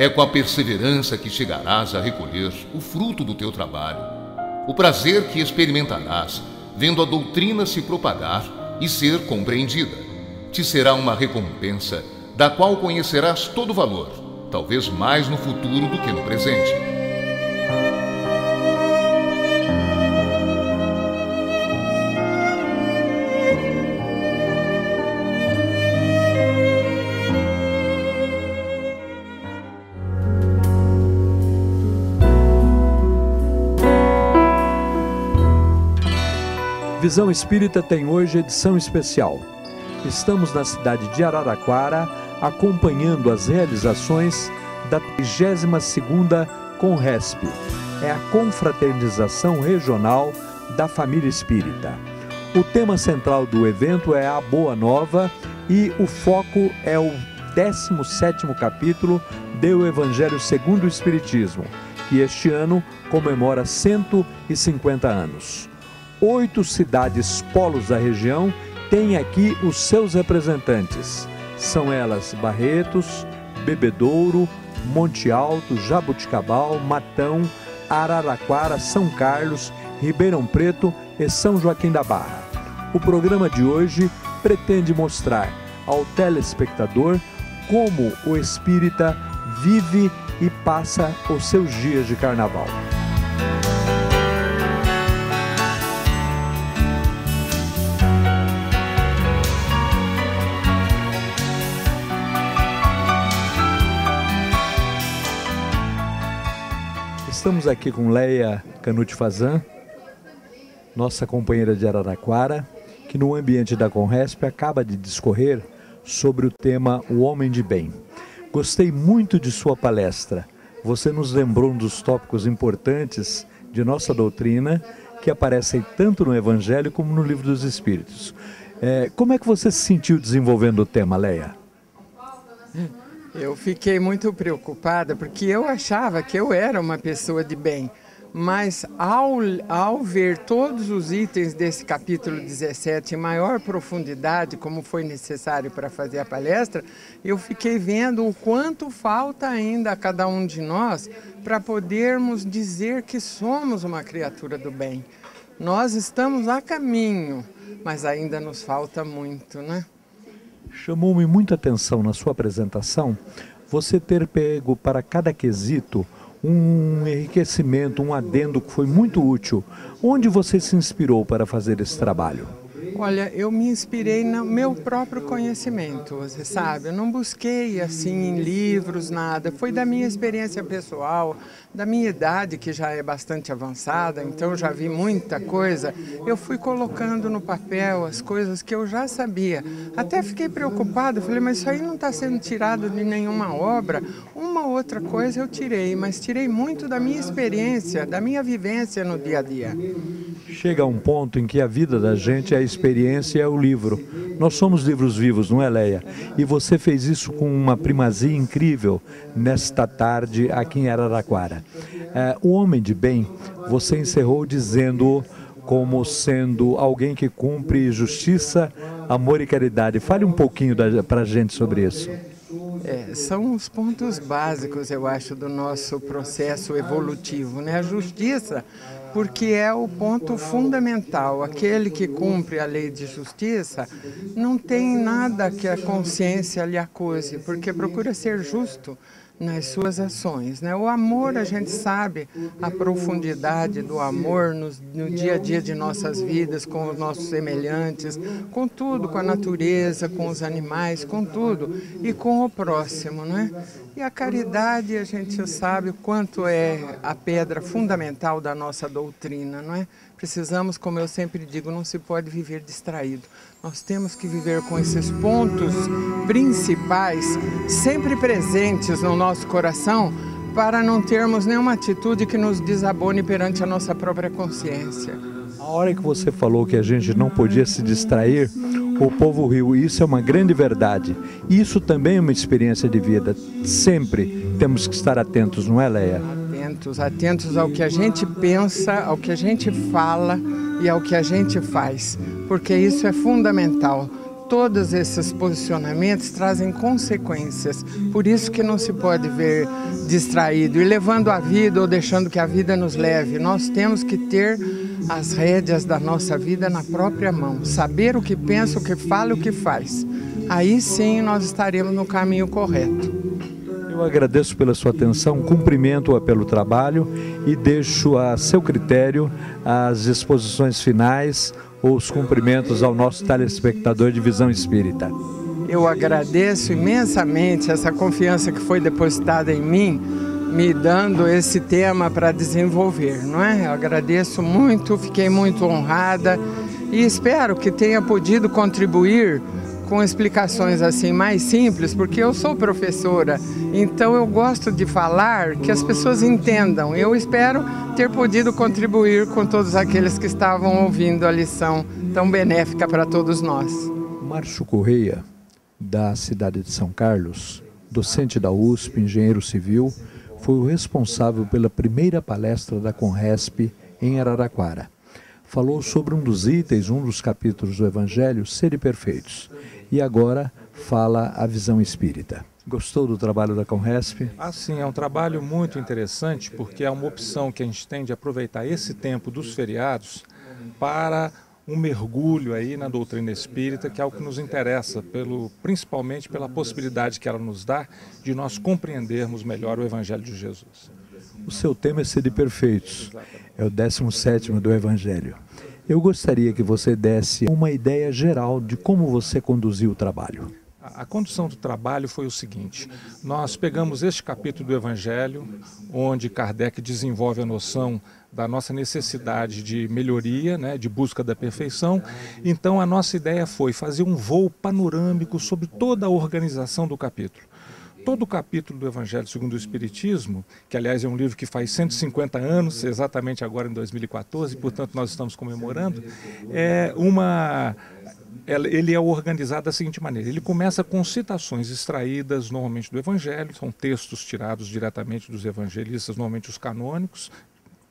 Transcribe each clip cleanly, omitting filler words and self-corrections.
É com a perseverança que chegarás a recolher o fruto do teu trabalho, o prazer que experimentarás vendo a doutrina se propagar e ser compreendida. Te será uma recompensa da qual conhecerás todo o valor, talvez mais no futuro do que no presente. Visão Espírita tem hoje edição especial. Estamos na cidade de Araraquara, acompanhando as realizações da 32ª Conresp. É a confraternização regional da família espírita. O tema central do evento é a Boa Nova e o foco é o 17º capítulo do Evangelho segundo o Espiritismo, que este ano comemora 150 anos. 8 cidades polos da região têm aqui os seus representantes. São elas Barretos, Bebedouro, Monte Alto, Jabuticabal, Matão, Araraquara, São Carlos, Ribeirão Preto e São Joaquim da Barra. O programa de hoje pretende mostrar ao telespectador como o espírita vive e passa os seus dias de carnaval. Estamos aqui com Leia Canuti Fazan, nossa companheira de Araraquara, que no ambiente da Conresp acaba de discorrer sobre o tema O Homem de Bem. Gostei muito de sua palestra. Você nos lembrou um dos tópicos importantes de nossa doutrina, que aparecem tanto no Evangelho como no Livro dos Espíritos. Como é que você se sentiu desenvolvendo o tema, Leia? Eu fiquei muito preocupada porque eu achava que eu era uma pessoa de bem, mas ao ver todos os itens desse capítulo 17 em maior profundidade, como foi necessário para fazer a palestra, eu fiquei vendo o quanto falta ainda a cada um de nós para podermos dizer que somos uma criatura do bem. Nós estamos a caminho, mas ainda nos falta muito, né? Chamou-me muita atenção na sua apresentação você ter pego para cada quesito um enriquecimento, um adendo que foi muito útil. Onde você se inspirou para fazer esse trabalho? Olha, eu me inspirei no meu próprio conhecimento, você sabe, eu não busquei assim em livros, nada, foi da minha experiência pessoal, da minha idade que já é bastante avançada, então já vi muita coisa, eu fui colocando no papel as coisas que eu já sabia, até fiquei preocupada, falei, mas isso aí não está sendo tirado de nenhuma obra, uma outra coisa eu tirei, mas tirei muito da minha experiência, da minha vivência no dia a dia. Chega a um ponto em que a vida da gente é a experiência e é o livro. Nós somos livros vivos, não é, Leia? E você fez isso com uma primazia incrível nesta tarde aqui em Araraquara. O Homem de Bem, você encerrou dizendo como sendo alguém que cumpre justiça, amor e caridade. Fale um pouquinho para a gente sobre isso. São os pontos básicos, eu acho, do nosso processo evolutivo, né? A justiça, porque é o ponto fundamental. Aquele que cumpre a lei de justiça não tem nada que a consciência lhe acuse, porque procura ser justo nas suas ações, né? O amor, a gente sabe a profundidade do amor no dia a dia de nossas vidas, com os nossos semelhantes, com tudo, com a natureza, com os animais, com tudo, e com o próximo, né? E a caridade, a gente sabe o quanto é a pedra fundamental da nossa doutrina, não é? Precisamos, como eu sempre digo, não se pode viver distraído. Nós temos que viver com esses pontos principais sempre presentes no nosso coração para não termos nenhuma atitude que nos desabone perante a nossa própria consciência. A hora que você falou que a gente não podia se distrair, o povo riu. Isso é uma grande verdade. Isso também é uma experiência de vida. Sempre temos que estar atentos, não é, Leia? Atentos ao que a gente pensa, ao que a gente fala e ao que a gente faz, porque isso é fundamental. todos esses posicionamentos trazem consequências. Por isso que não se pode ver distraído e levando a vida ou deixando que a vida nos leve. Nós temos que ter as rédeas da nossa vida na própria mão, saber o que pensa, o que fala e o que faz. Aí sim nós estaremos no caminho correto. Eu agradeço pela sua atenção, cumprimento-a pelo trabalho e deixo a seu critério as exposições finais ou os cumprimentos ao nosso telespectador de Visão Espírita. Eu agradeço imensamente essa confiança que foi depositada em mim, me dando esse tema para desenvolver, não é? Eu agradeço muito, fiquei muito honrada e espero que tenha podido contribuir com explicações assim mais simples, porque eu sou professora, então eu gosto de falar que as pessoas entendam. Eu espero ter podido contribuir com todos aqueles que estavam ouvindo a lição tão benéfica para todos nós. Márcio Correia, da cidade de São Carlos, docente da USP, engenheiro civil, foi o responsável pela primeira palestra da Conresp em Araraquara. Falou sobre um dos itens, um dos capítulos do Evangelho, Sede Perfeitos. E agora fala a Visão Espírita. Gostou do trabalho da Conresp? Sim, é um trabalho muito interessante, porque é uma opção que a gente tem de aproveitar esse tempo dos feriados para um mergulho aí na doutrina espírita, que é o que nos interessa, principalmente pela possibilidade que ela nos dá de nós compreendermos melhor o Evangelho de Jesus. O seu tema é Sede Perfeitos, é o 17º do Evangelho. Eu gostaria que você desse uma ideia geral de como você conduziu o trabalho. A condução do trabalho foi o seguinte: nós pegamos este capítulo do Evangelho, onde Kardec desenvolve a noção da nossa necessidade de melhoria, né, de busca da perfeição. Então a nossa ideia foi fazer um voo panorâmico sobre toda a organização do capítulo. Todo o capítulo do Evangelho segundo o Espiritismo, que aliás é um livro que faz 150 anos, exatamente agora em 2014, portanto nós estamos comemorando, ele é organizado da seguinte maneira: ele começa com citações extraídas normalmente do Evangelho, são textos tirados diretamente dos evangelistas, normalmente os canônicos,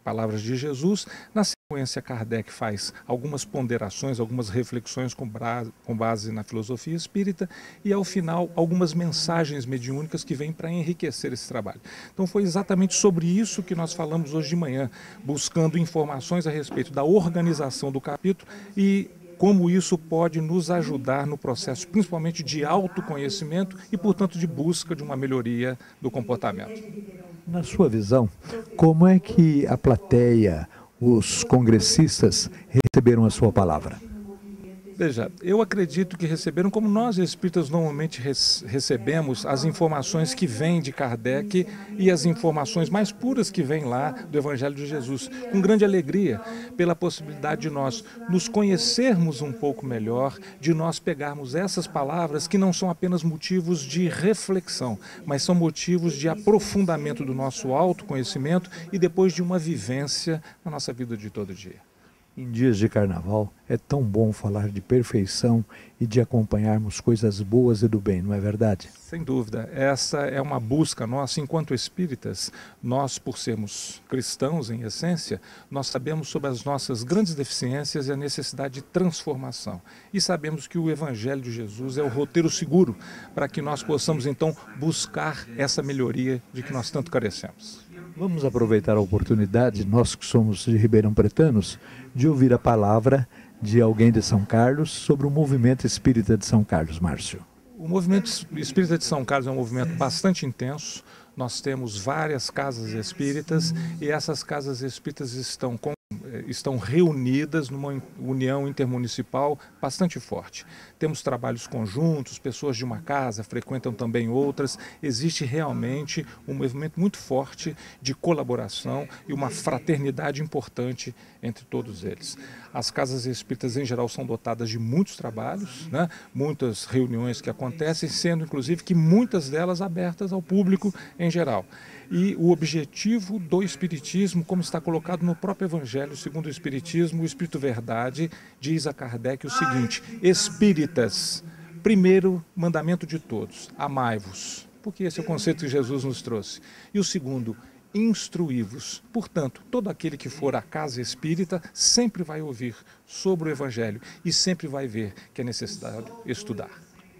palavras de Jesus. Na sequência, Kardec faz algumas ponderações, algumas reflexões com base na filosofia espírita e, ao final, algumas mensagens mediúnicas que vêm para enriquecer esse trabalho. Então, foi exatamente sobre isso que nós falamos hoje de manhã, buscando informações a respeito da organização do capítulo e como isso pode nos ajudar no processo, principalmente de autoconhecimento e, portanto, de busca de uma melhoria do comportamento. Na sua visão, como é que a plateia, os congressistas, receberam a sua palavra? Veja, eu acredito que receberam, como nós espíritas normalmente recebemos, as informações que vêm de Kardec e as informações mais puras que vêm lá do Evangelho de Jesus, com grande alegria, pela possibilidade de nós nos conhecermos um pouco melhor, de nós pegarmos essas palavras que não são apenas motivos de reflexão, mas são motivos de aprofundamento do nosso autoconhecimento e depois de uma vivência na nossa vida de todo dia. Em dias de carnaval, é tão bom falar de perfeição e de acompanharmos coisas boas e do bem, não é verdade? Sem dúvida. Essa é uma busca nossa enquanto espíritas. Nós, por sermos cristãos em essência, nós sabemos sobre as nossas grandes deficiências e a necessidade de transformação. E sabemos que o Evangelho de Jesus é o roteiro seguro para que nós possamos, então, buscar essa melhoria de que nós tanto carecemos. Vamos aproveitar a oportunidade, nós que somos de Ribeirão Pretanos, de ouvir a palavra de alguém de São Carlos sobre o movimento espírita de São Carlos, Márcio. O movimento espírita de São Carlos é um movimento bastante intenso. Nós temos várias casas espíritas e essas casas espíritas estão reunidas numa união intermunicipal bastante forte. Temos trabalhos conjuntos, pessoas de uma casa frequentam também outras. Existe realmente um movimento muito forte de colaboração e uma fraternidade importante entre todos eles. As casas espíritas, em geral, são dotadas de muitos trabalhos, né? Muitas reuniões que acontecem, sendo inclusive que muitas delas abertas ao público em geral. E o objetivo do Espiritismo, como está colocado no próprio Evangelho segundo o Espiritismo, o Espírito Verdade diz a Kardec o seguinte: espíritas, primeiro mandamento de todos, amai-vos, porque esse é o conceito que Jesus nos trouxe. E o segundo, instruí-vos. Portanto, todo aquele que for à casa espírita sempre vai ouvir sobre o Evangelho e sempre vai ver que é necessário estudar.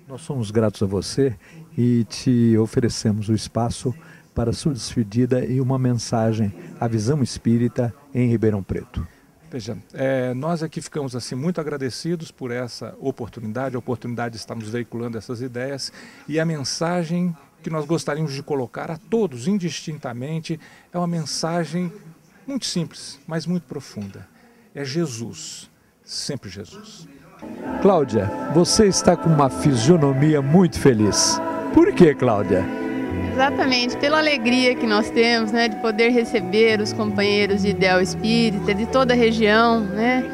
Nós somos gratos a você e te oferecemos o espaço para a sua despedida e uma mensagem à Visão Espírita em Ribeirão Preto. Veja, nós aqui ficamos assim muito agradecidos por essa oportunidade, a oportunidade de estarmos veiculando essas ideias, e a mensagem que nós gostaríamos de colocar a todos indistintamente é uma mensagem muito simples, mas muito profunda. É Jesus, sempre Jesus. Cláudia, você está com uma fisionomia muito feliz. Por que, Cláudia? Exatamente, pela alegria que nós temos, né, de poder receber os companheiros de Ideal Espírita, de toda a região, né,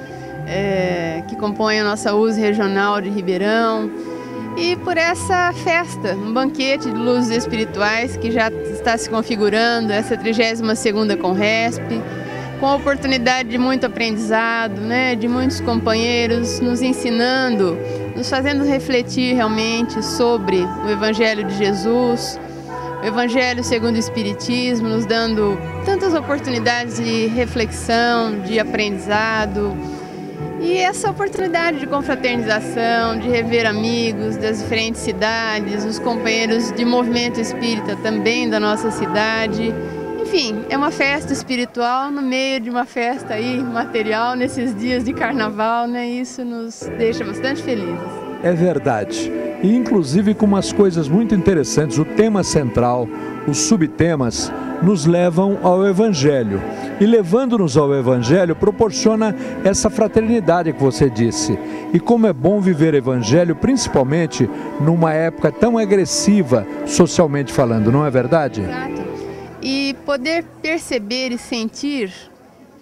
que compõe a nossa USE regional de Ribeirão, e por essa festa, um banquete de luzes espirituais que já está se configurando, essa 32ª Conresp, com a oportunidade de muito aprendizado, né, de muitos companheiros nos ensinando, nos fazendo refletir realmente sobre o Evangelho de Jesus, o Evangelho segundo o Espiritismo, nos dando tantas oportunidades de reflexão, de aprendizado, e essa oportunidade de confraternização, de rever amigos das diferentes cidades, os companheiros de movimento espírita também da nossa cidade. Enfim, é uma festa espiritual no meio de uma festa aí material nesses dias de carnaval, né? Isso nos deixa bastante felizes. É verdade. E inclusive com umas coisas muito interessantes. O tema central, os subtemas, nos levam ao Evangelho. E levando-nos ao Evangelho, proporciona essa fraternidade que você disse. E como é bom viver Evangelho, principalmente numa época tão agressiva, socialmente falando, não é verdade? Exato. E poder perceber e sentir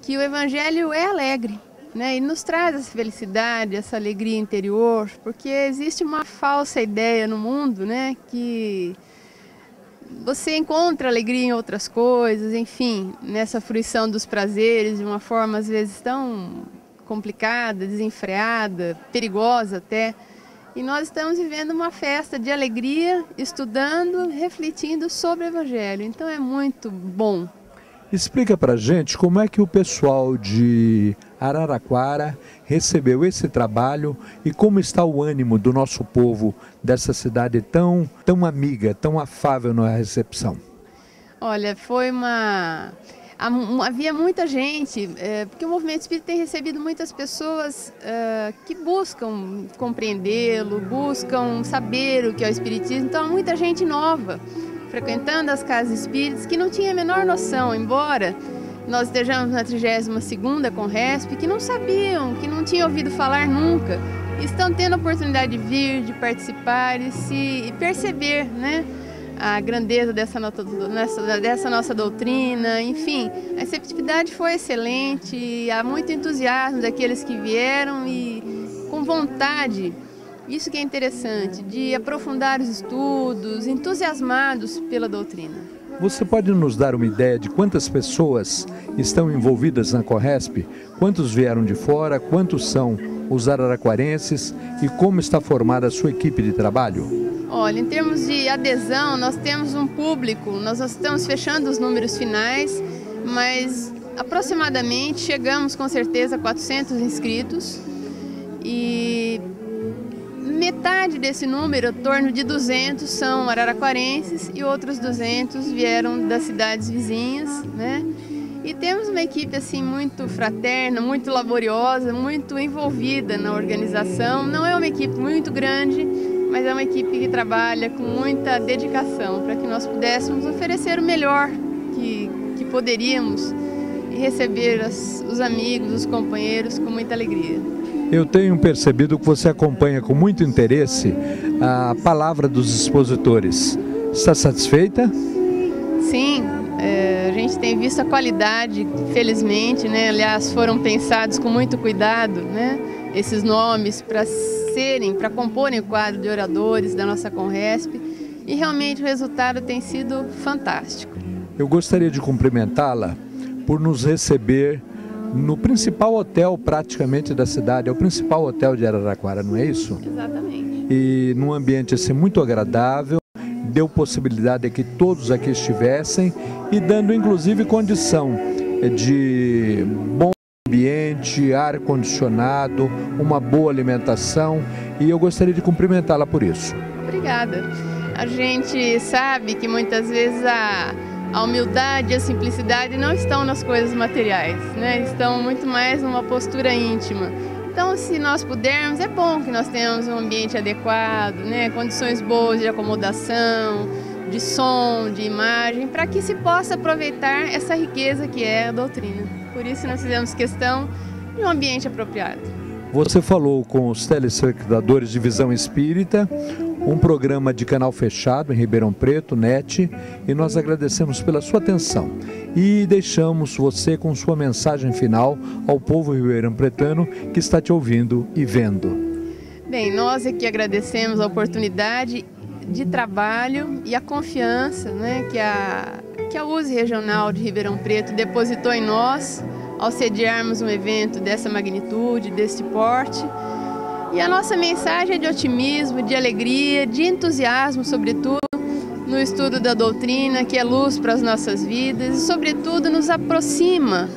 que o Evangelho é alegre, né? E nos traz essa felicidade, essa alegria interior, porque existe uma falsa ideia no mundo, né, que você encontra alegria em outras coisas, enfim, nessa fruição dos prazeres de uma forma às vezes tão complicada, desenfreada, perigosa até. E nós estamos vivendo uma festa de alegria, estudando, refletindo sobre o Evangelho. Então é muito bom. Explica pra gente como é que o pessoal de Araraquara recebeu esse trabalho e como está o ânimo do nosso povo dessa cidade tão amiga, tão afável na recepção. Olha, foi havia muita gente, porque o Movimento Espírita tem recebido muitas pessoas que buscam compreendê-lo, buscam saber o que é o Espiritismo. Então há muita gente nova frequentando as casas espíritas que não tinha a menor noção, embora nós estejamos na 32ª Conresp, que não sabiam, que não tinham ouvido falar nunca, estão tendo a oportunidade de vir, de participar e perceber, né, a grandeza dessa nossa doutrina. Enfim, a receptividade foi excelente, há muito entusiasmo daqueles que vieram e com vontade, isso que é interessante, de aprofundar os estudos, entusiasmados pela doutrina. Você pode nos dar uma ideia de quantas pessoas estão envolvidas na Conresp? Quantos vieram de fora? Quantos são os araraquarenses? E como está formada a sua equipe de trabalho? Olha, em termos de adesão, nós temos um público, nós estamos fechando os números finais, mas aproximadamente chegamos com certeza a 400 inscritos e metade desse número, em torno de 200, são araraquarenses e outros 200 vieram das cidades vizinhas, né? E temos uma equipe assim muito fraterna, muito laboriosa, muito envolvida na organização. Não é uma equipe muito grande, mas é uma equipe que trabalha com muita dedicação para que nós pudéssemos oferecer o melhor que poderíamos e receber os amigos, os companheiros com muita alegria. Eu tenho percebido que você acompanha com muito interesse a palavra dos expositores. Está satisfeita? Sim, a gente tem visto a qualidade, felizmente, né? Aliás, foram pensados com muito cuidado, né, esses nomes para comporem o quadro de oradores da nossa Conresp, e realmente o resultado tem sido fantástico. Eu gostaria de cumprimentá-la por nos receber no principal hotel praticamente da cidade, é o principal hotel de Araraquara, não é isso? Exatamente. E num ambiente assim muito agradável, deu possibilidade de que todos aqui estivessem e dando inclusive condição de bom ambiente, ar-condicionado, uma boa alimentação, e eu gostaria de cumprimentá-la por isso. Obrigada. A gente sabe que muitas vezes a humildade e a simplicidade não estão nas coisas materiais, né? Estão muito mais numa postura íntima. Então, se nós pudermos, é bom que nós tenhamos um ambiente adequado, né? Condições boas de acomodação, de som, de imagem, para que se possa aproveitar essa riqueza que é a doutrina. Por isso nós fizemos questão de um ambiente apropriado. Você falou com os telespectadores de Visão Espírita, um programa de canal fechado em Ribeirão Preto, NET, e nós agradecemos pela sua atenção e deixamos você com sua mensagem final ao povo ribeirão-pretano que está te ouvindo e vendo. Bem, nós aqui agradecemos a oportunidade de trabalho e a confiança, né, que a USE Regional de Ribeirão Preto depositou em nós ao sediarmos um evento dessa magnitude, deste porte. E a nossa mensagem é de otimismo, de alegria, de entusiasmo, sobretudo, no estudo da doutrina, que é luz para as nossas vidas e, sobretudo, nos aproxima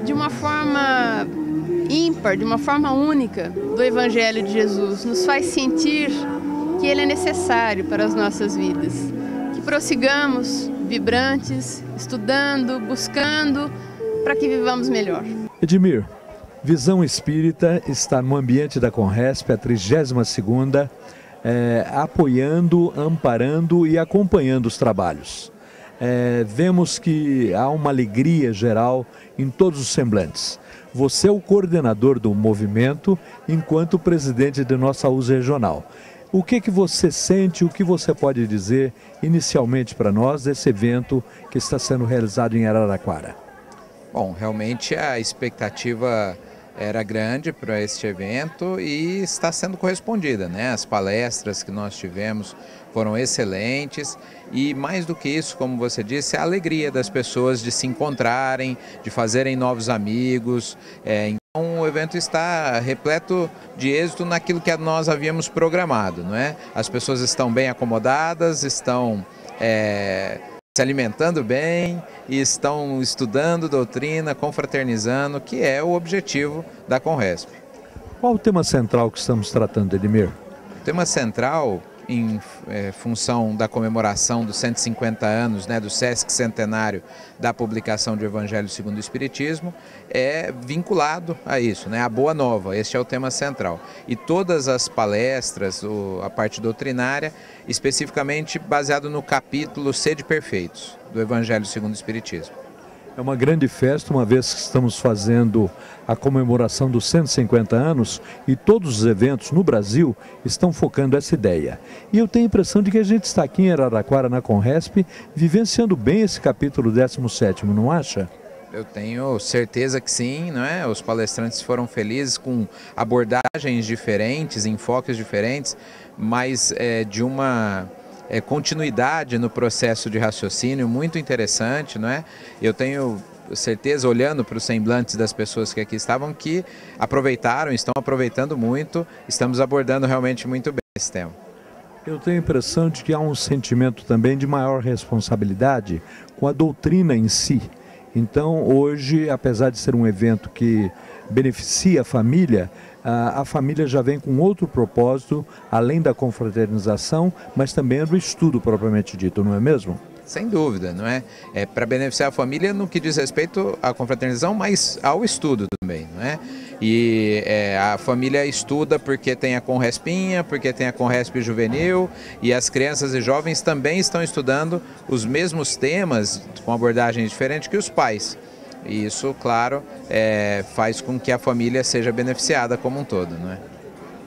de uma forma ímpar, de uma forma única do Evangelho de Jesus. Nos faz sentir que ele é necessário para as nossas vidas. Que prossigamos vibrantes, estudando, buscando, para que vivamos melhor. Edmir, Visão Espírita está no ambiente da Conresp, a 32ª, apoiando, amparando e acompanhando os trabalhos. Vemos que há uma alegria geral em todos os semblantes. Você é o coordenador do movimento enquanto presidente de nossa USE regional. O que você sente, o que você pode dizer inicialmente para nós desse evento que está sendo realizado em Araraquara? Bom, realmente a expectativa era grande para este evento e está sendo correspondida, né? As palestras que nós tivemos foram excelentes e, mais do que isso, como você disse, a alegria das pessoas de se encontrarem, de fazerem novos amigos. Então o evento está repleto de êxito naquilo que nós havíamos programado, não é? As pessoas estão bem acomodadas, estão se alimentando bem e estão estudando doutrina, confraternizando, que é o objetivo da Conresp. Qual o tema central que estamos tratando, Edmir? O tema central, em função da comemoração dos 150 anos, né, do Sesc Centenário da publicação do Evangelho segundo o Espiritismo, é vinculado a isso, né, a Boa Nova. Este é o tema central. E todas as palestras, a parte doutrinária, especificamente baseado no capítulo Sede Perfeitos, do Evangelho segundo o Espiritismo. É uma grande festa, uma vez que estamos fazendo a comemoração dos 150 anos e todos os eventos no Brasil estão focando essa ideia. E eu tenho a impressão de que a gente está aqui em Araraquara, na Conresp, vivenciando bem esse capítulo 17º, não acha? Eu tenho certeza que sim, não é? Os palestrantes foram felizes com abordagens diferentes, enfoques diferentes, mas de uma continuidade no processo de raciocínio muito interessante, não é? Eu tenho certeza, olhando para os semblantes das pessoas que aqui estavam, que aproveitaram, estão aproveitando muito, estamos abordando realmente muito bem esse tema. Eu tenho a impressão de que há um sentimento também de maior responsabilidade com a doutrina em si. Então, hoje, apesar de ser um evento que beneficia a família já vem com outro propósito, além da confraternização, mas também do estudo propriamente dito, não é mesmo? Sem dúvida, não é? É para beneficiar a família no que diz respeito à confraternização, mas ao estudo também, não é? E a família estuda porque tem a Conrespinha, porque tem a Conresp Juvenil, e as crianças e jovens também estão estudando os mesmos temas com abordagens diferentes que os pais. E isso, claro, faz com que a família seja beneficiada como um todo, não é?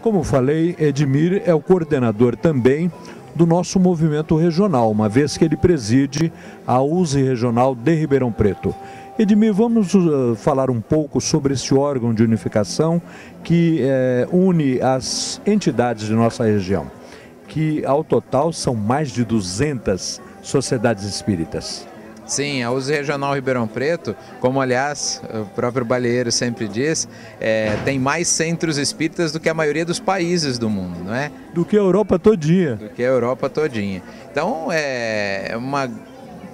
Como falei, Edmir é o coordenador também do nosso movimento regional, uma vez que ele preside a USE Regional de Ribeirão Preto. Edmir, vamos falar um pouco sobre esse órgão de unificação que une as entidades de nossa região, que ao total são mais de 200 sociedades espíritas. Sim, a USE Regional Ribeirão Preto, como aliás o próprio Balieiro sempre diz, tem mais centros espíritas do que a maioria dos países do mundo, não é? Do que a Europa todinha. Do que a Europa todinha. Então é uma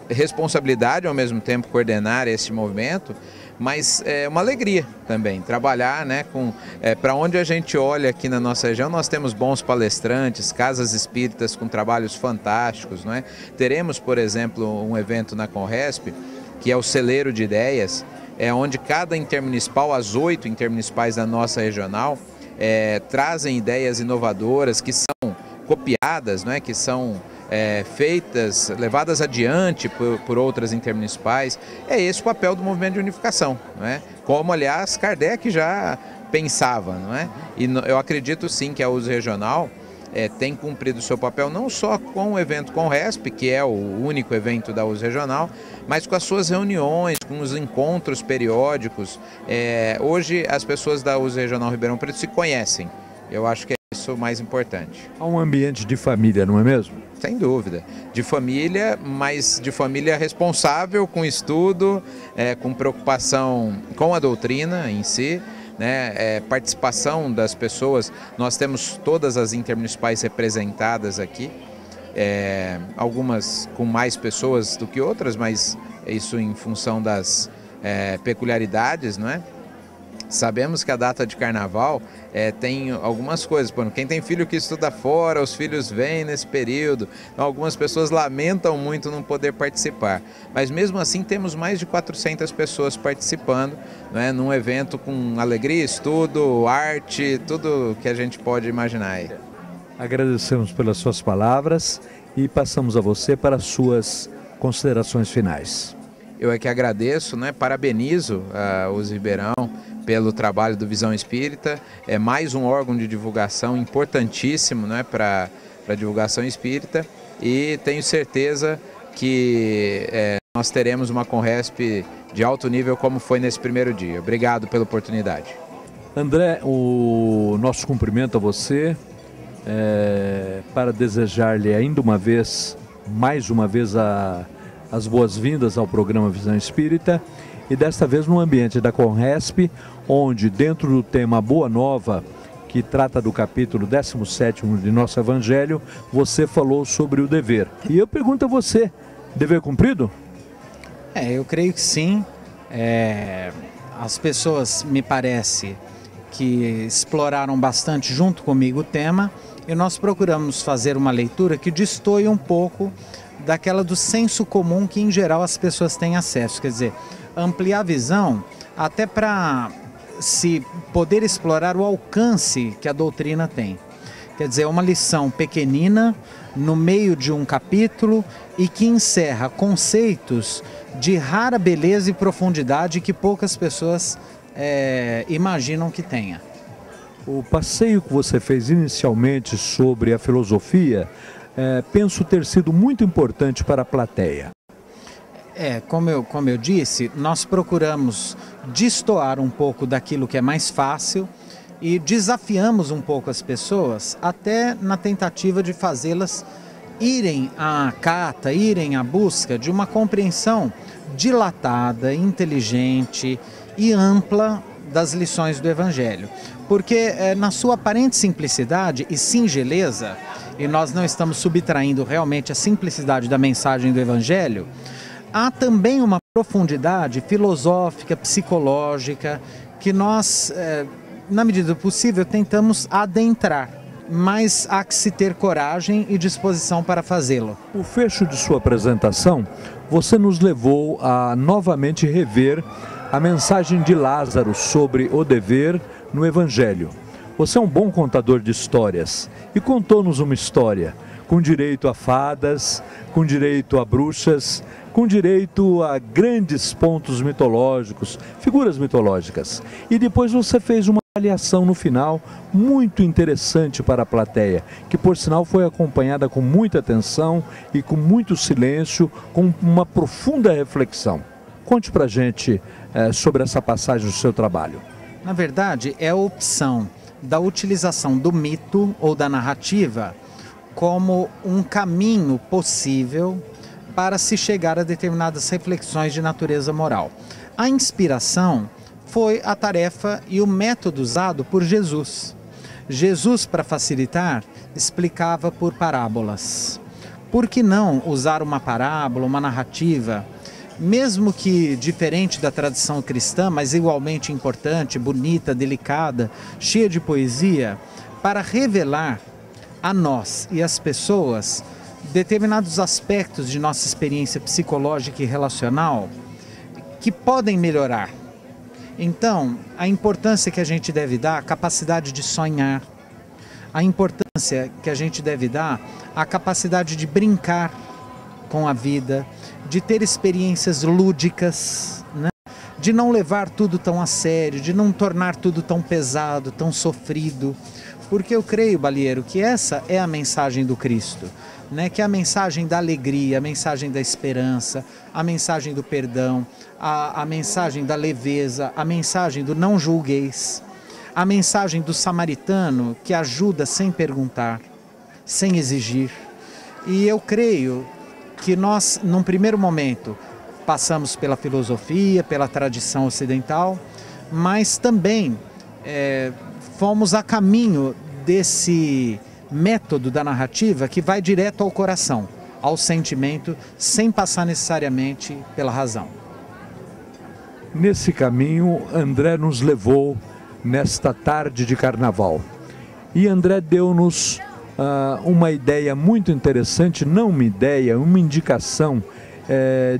responsabilidade ao mesmo tempo coordenar esse movimento, mas é uma alegria também trabalhar, né, para onde a gente olha aqui na nossa região. Nós temos bons palestrantes, casas espíritas com trabalhos fantásticos, não é? Teremos, por exemplo, um evento na Conresp, que é o Celeiro de Ideias, onde cada intermunicipal, as 8 intermunicipais da nossa regional, trazem ideias inovadoras que são copiadas, não é? Que são feitas, levadas adiante por outras intermunicipais. É esse o papel do movimento de unificação, não é? Como, aliás, Kardec já pensava, não é? E eu acredito sim que a USE Regional tem cumprido o seu papel não só com o evento Conresp, que é o único evento da USE Regional, mas com as suas reuniões, com os encontros periódicos. Hoje as pessoas da USE Regional Ribeirão Preto se conhecem. Eu acho que é isso o mais importante. Há um ambiente de família, não é mesmo? Sem dúvida. De família, mas de família responsável, com estudo, com preocupação com a doutrina em si, né? Participação das pessoas. Nós temos todas as intermunicipais representadas aqui, algumas com mais pessoas do que outras, mas isso em função das peculiaridades, não é? Sabemos que a data de carnaval tem algumas coisas. Quem tem filho que estuda fora, os filhos vêm nesse período. Então, algumas pessoas lamentam muito não poder participar. Mas mesmo assim temos mais de 400 pessoas participando, né, num evento com alegria, estudo, arte, tudo que a gente pode imaginar aí. Agradecemos pelas suas palavras e passamos a você para as suas considerações finais. Eu é que agradeço, né? Parabenizo a USE Ribeirão pelo trabalho do Visão Espírita. É mais um órgão de divulgação importantíssimo, né, para a divulgação espírita, e tenho certeza que nós teremos uma Conresp de alto nível como foi nesse primeiro dia. Obrigado pela oportunidade. André, o nosso cumprimento a você para desejar-lhe ainda uma vez, mais uma vez, as boas-vindas ao programa Visão Espírita, e desta vez no ambiente da Conresp, onde dentro do tema Boa Nova, que trata do capítulo 17º de nosso Evangelho, você falou sobre o dever. E eu pergunto a você, dever cumprido? Eu creio que sim. As pessoas, me parece, que exploraram bastante junto comigo o tema, e nós procuramos fazer uma leitura que destoie um pouco daquela do senso comum que em geral as pessoas têm acesso, quer dizer, ampliar a visão até para se poder explorar o alcance que a doutrina tem. Quer dizer, é uma lição pequenina no meio de um capítulo e que encerra conceitos de rara beleza e profundidade que poucas pessoas imaginam que tenha. O passeio que você fez inicialmente sobre a filosofia, penso ter sido muito importante para a plateia. Como eu disse, nós procuramos destoar um pouco daquilo que é mais fácil e desafiamos um pouco as pessoas, até na tentativa de fazê-las irem à cata, irem à busca de uma compreensão dilatada, inteligente e ampla das lições do Evangelho. Porque na sua aparente simplicidade e singeleza, e nós não estamos subtraindo realmente a simplicidade da mensagem do Evangelho, há também uma profundidade filosófica, psicológica, que nós, na medida do possível, tentamos adentrar, mas há que se ter coragem e disposição para fazê-lo. O fecho de sua apresentação, você nos levou a novamente rever a mensagem de Lázaro sobre o dever no Evangelho. Você é um bom contador de histórias e contou-nos uma história com direito a fadas, com direito a bruxas, com direito a grandes pontos mitológicos, figuras mitológicas. E depois você fez uma avaliação no final muito interessante para a plateia, que por sinal foi acompanhada com muita atenção e com muito silêncio, com uma profunda reflexão. Conte pra gente sobre essa passagem do seu trabalho. Na verdade, é a opção da utilização do mito ou da narrativa como um caminho possível para se chegar a determinadas reflexões de natureza moral. A inspiração foi a tarefa e o método usado por Jesus. Jesus, para facilitar, explicava por parábolas. Por que não usar uma parábola, uma narrativa, mesmo que diferente da tradição cristã, mas igualmente importante, bonita, delicada, cheia de poesia, para revelar a nós e às pessoas determinados aspectos de nossa experiência psicológica e relacional que podem melhorar. Então, a importância que a gente deve dar à capacidade de sonhar, a importância que a gente deve dar à capacidade de brincar com a vida, de ter experiências lúdicas, né? De não levar tudo tão a sério, de não tornar tudo tão pesado, tão sofrido. Porque eu creio, Balieiro, que essa é a mensagem do Cristo, né? Que é a mensagem da alegria, a mensagem da esperança, a mensagem do perdão, a mensagem da leveza, a mensagem do não julgueis, a mensagem do samaritano que ajuda sem perguntar, sem exigir. E eu creio que nós, num primeiro momento, passamos pela filosofia, pela tradição ocidental, mas também fomos a caminho desse método da narrativa que vai direto ao coração, ao sentimento, sem passar necessariamente pela razão. Nesse caminho, André nos levou nesta tarde de carnaval. E André deu-nos uma ideia muito interessante, não uma ideia, uma indicação,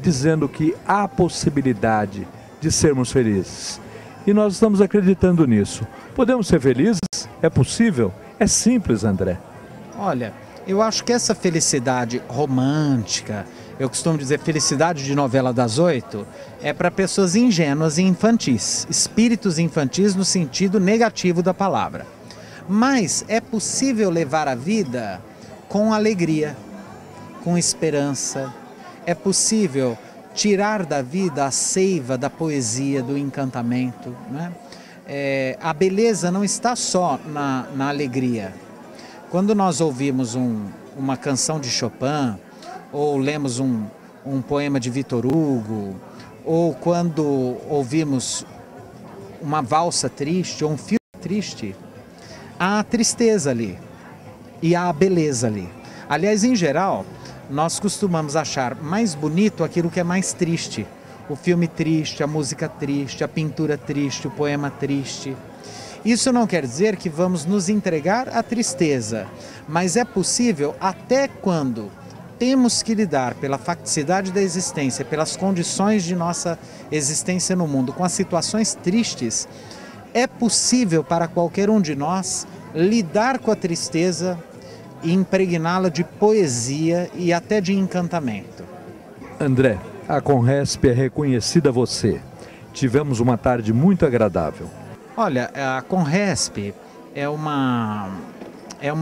dizendo que há possibilidade de sermos felizes. E nós estamos acreditando nisso. Podemos ser felizes? É possível? É simples, André. Olha, eu acho que essa felicidade romântica, eu costumo dizer felicidade de novela das 8, é para pessoas ingênuas e infantis, espíritos infantis no sentido negativo da palavra. Mas é possível levar a vida com alegria, com esperança. É possível tirar da vida a seiva da poesia, do encantamento, né? A beleza não está só na alegria. Quando nós ouvimos uma canção de Chopin, ou lemos um poema de Victor Hugo, ou quando ouvimos uma valsa triste ou um filme triste, há a tristeza ali e há a beleza ali. Aliás, em geral, nós costumamos achar mais bonito aquilo que é mais triste. O filme triste, a música triste, a pintura triste, o poema triste. Isso não quer dizer que vamos nos entregar à tristeza, mas é possível até quando temos que lidar pela facticidade da existência, pelas condições de nossa existência no mundo, com as situações tristes, é possível para qualquer um de nós lidar com a tristeza e impregná-la de poesia e até de encantamento. André, a Conresp é reconhecida a você. Tivemos uma tarde muito agradável. Olha, a Conresp é uma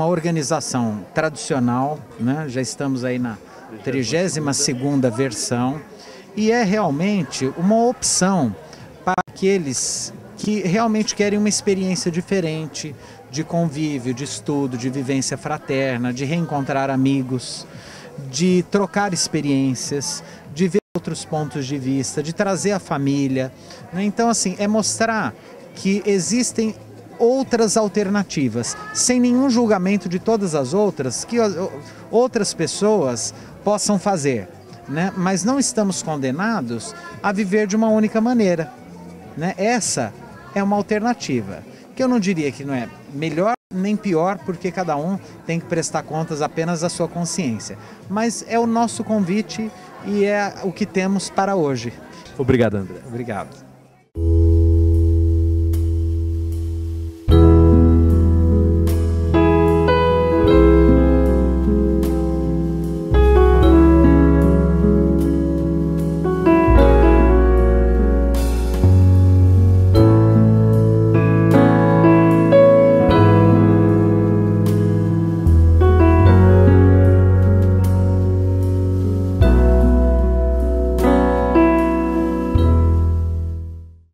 organização tradicional, né? Já estamos aí na 32ª versão e é realmente uma opção para aqueles que realmente querem uma experiência diferente de convívio, de estudo, de vivência fraterna, de reencontrar amigos, de trocar experiências, de ver outros pontos de vista, de trazer a família, né? Então, assim, é mostrar que existem outras alternativas, sem nenhum julgamento de todas as outras, que outras pessoas possam fazer, né? Mas não estamos condenados a viver de uma única maneira, né? Essa é uma alternativa, que eu não diria que não é melhor nem pior, porque cada um tem que prestar contas apenas à sua consciência. Mas é o nosso convite e é o que temos para hoje. Obrigado, André. Obrigado.